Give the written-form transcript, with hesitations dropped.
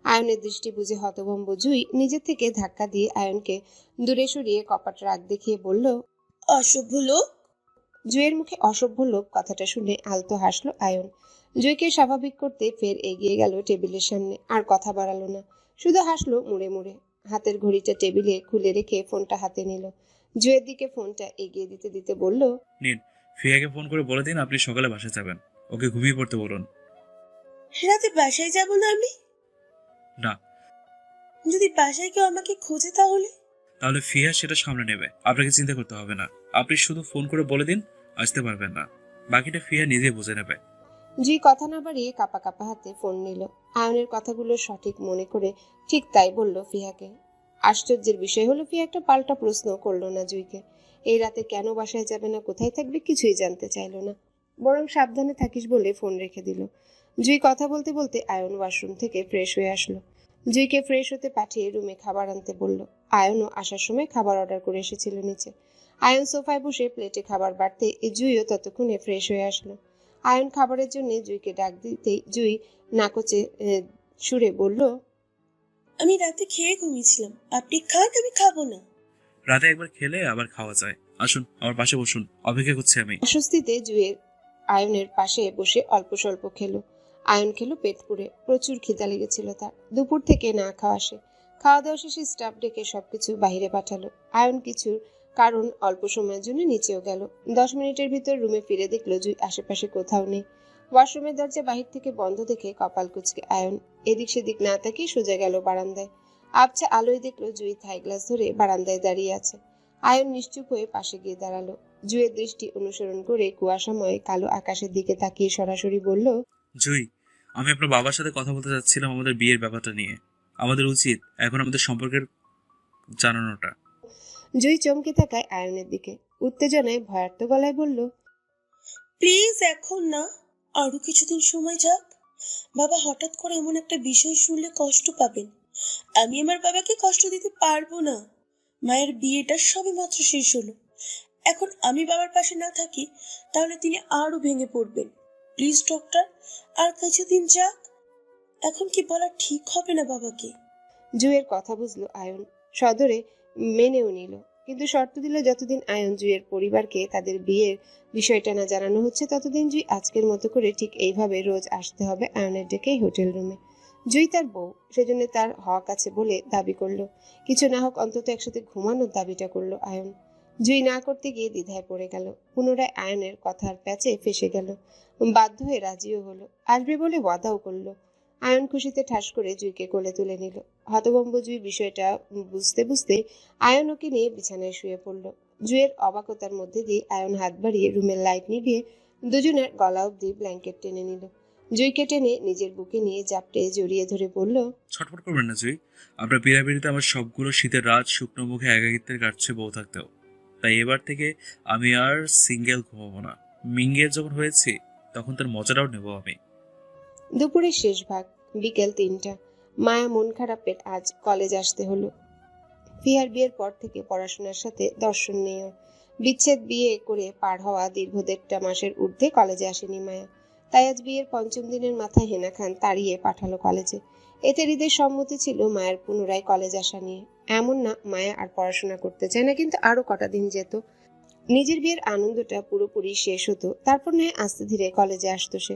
আয়নের দৃষ্টি বুঝে হতভম্ব জুই নিজের থেকে ধাক্কা দিয়ে আয়নকে দূরে সরিয়ে কপাট রাগ দেখিয়ে বলল, অসভ্য লোক। জুইয়ের মুখে অসভ্য লোক কথাটা শুনে আলতো হাসলো আয়ন। জুইকে স্বাভাবিক করতে ফের এগিয়ে গেল টেবিলের সামনে, আর কথা বাড়ালো না, শুধু হাসলো মুড়ে মুড়ে। হাতের ঘড়িটা টেবিলে খুলে রেখে ফোনটা হাতে নিল। জুইয়ের দিকে ফোনটা এগিয়ে দিতে দিতে বলল, নিন, ফিয়াকে ফোন করে বলে দিন আপনি সকালে বাসায় যাবেন। ওকে ঘুমিয়ে পড়তে বলুন। রাতে বাসায় যাব না আমি? না, যদি বাসায় কেউ আমাকে খোঁজে তাহলে? তাহলে ফিয়া সেটা সামনে নেবে, আপনাকে চিন্তা করতে হবে না। আপনি শুধু ফোন করে বলে দিন আসতে পারবেন না, বাকিটা ফিয়া নিজে বুঝে নেবে। জুই কথা না বাড়িয়ে কাপা কাপা হাতে ফোন নিল। আয়নের কথাগুলো সঠিক মনে করে ঠিক তাই বলল ফিয়াকে। আশ্চর্যের বিষয় হলো ফিয়া একটা পাল্টা প্রশ্ন করলো না জুইকে। এই রাতে কেন বাসায় যাবে না, কোথায় থাকবে কিছুই জানতে চাইলো না, বরং সাবধানে থাকিস বলে ফোন রেখে দিল। জুই কথা বলতে বলতে আয়ন ওয়াশরুম থেকে ফ্রেশ হয়ে আসলো। জুইকে ফ্রেশ হতে পাঠিয়ে রুমে খাবার আনতে বলল। আয়নও আসার সময় খাবার অর্ডার করে এসেছিল নিচে। আয়ন সোফায় বসে প্লেটে খাবার বাড়তে জুইও ততক্ষণে ফ্রেশ হয়ে আসলো। আয়ন খাবারের জন্য জুইকে ডাক দিতেই জুই নাকচে সুরে বলল, আমি রাতে খেয়ে ঘুমিয়েছিলাম, আপনি খান, আমি খাবো না। রাতে একবার খেলে আবার খাওয়া যায়। আসুন আমার পাশে বসুন, অপেক্ষা করছি আমি। অস্বস্তিতে জুয়ের আয়নের পাশে বসে অল্প স্বল্প খেলো। আয়ন খেলো পেট পুড়ে, প্রচুর খিদা লেগেছিল তার। দুপুর থেকে না খাওয়া সে। খাওয়া দাওয়া শেষে স্টাফ ডেকে সবকিছু বাহিরে পাঠালো। আয়ন কিছুর কারণ অল্প সময়ের জন্য নিচেও গেল। 10 মিনিটের ভিতর রুমে ফিরে দেখলো জুই আশেপাশে কোথাও নেই। ওয়াশরুমের দরজা বাহির থেকে বন্ধ দেখে কপাল কুঁচকে আয়ন এদিক সেদিক না তাকিয়ে সোজা গেল বারান্দায়। আবছা আলোয় দেখলো জুই থাই গ্লাস ধরে বারান্দায় দাঁড়িয়ে আছে। আয়ন নিশ্চুপ হয়ে পাশে গিয়ে দাঁড়ালো। জুয়ের দৃষ্টি অনুসরণ করে কুয়াশাময় কালো আকাশের দিকে তাকিয়ে সরাসরি বলল, জুই, আমি আপনার বাবার সাথে কথা বলতে চাচ্ছিলাম আমাদের বিয়ের ব্যাপারটা নিয়ে। আমাদের উচিত এখন আমাদের সম্পর্কের জানানোটা। জুই চমকে তাকায় আয়নের দিকে, উত্তেজনায় ভয়ার্ত গলায় বলল, প্লিজ এখন না, আরো কিছুদিন সময় যাক। বাবা হঠাৎ করে এমন একটা বিষয় শুনলে কষ্ট পাবেন। আমি আমার বাবাকে কষ্ট দিতে পারবো না। মায়ের বিয়েটা সবেমাত্র শেষ হলো। এখন আমি বাবার পাশে না থাকি তাহলে তিনি আরো ভেঙে পড়বেন। প্লিজ ডক্টর, আর কিছুদিন যাক। এখন কি বলা ঠিক হবে না বাবাকে? জুয়ের কথা বুঝলো আয়ন, সদরে মেনেও নিল, কিন্তু শর্ত দিল যতদিন আয়ন জুয়ের পরিবারকে তাদের বিয়ের বিষয়টা না জানানো হচ্ছে ততদিন জুই আজকের মতো করে ঠিক এইভাবে রোজ আসতে হবে আয়নের ডেকেই হোটেল রুমে। জুই তার বউ, সেজন্য তার হক আছে বলে দাবি করলো। কিছু না হোক অন্তত একসাথে ঘুমানোর দাবিটা করলো আয়ন। জুই না করতে গিয়ে দ্বিধায় পড়ে গেল, পুনরায় আয়নের কথার প্যাচে ফেসে গেল। বাধ্য হয়ে রাজিও হলো, আসবে বলে ওয়াদাও করলো। আয়ন খুশিতে ঠাস করে জুইকে কোলে তুলে নিল। হতভম্ব জুই বিষয়টা বুঝতে বুঝতে আয়ন ওকে নিয়ে বিছানায় শুয়ে পড়ল। জুয়ের অবাকতার মধ্যে দিয়ে আয়ন হাত বাড়িয়ে রুমের লাইট নিভিয়ে দুজনের গলা অব্দি ব্ল্যাঙ্কেট টেনে নিল। জুইকে টেনে নিজের বুকে নিয়ে জাপটে জড়িয়ে ধরে বলল, ছটফট করবেন না জুই। আপনার বিড়াবিড়িতে আমার সবগুলো শীতের রাত শুকনো মুখে একাকিত্বের কাটছে বউ থাকতেও। তাই এবার থেকে আমি আর সিঙ্গেল ঘুমাবো না। মিঙ্গেল যখন হয়েছি তখন তার মজাটাও নেবো আমি। দুপুরের শেষ ভাগ, বিকেল 3টা। মায়া মন খারাপের আজ কলেজ আসতে হলো। ফিয়ার বিয়ের পর থেকে পড়াশোনার সাথে দর্শন নেই ওর। বিচ্ছেদ বিয়ে করে পার হওয়া দীর্ঘ 1.5 মাসের ঊর্ধ্বে কলেজে আসেনি মায়া। তাই আজ বিয়ের 5ম দিনের মাথায় হেনা খান তাড়িয়ে পাঠালো কলেজে। এতে হৃদের সম্মতি ছিল মায়ের পুনরায় কলেজ আসা নিয়ে। এমন না মায়া আর পড়াশোনা করতে চায় না, কিন্তু আরো কটা দিন যেত, নিজের বিয়ের আনন্দটা পুরোপুরি শেষ হতো, তারপর নয় আস্তে ধীরে কলেজে আসতো সে।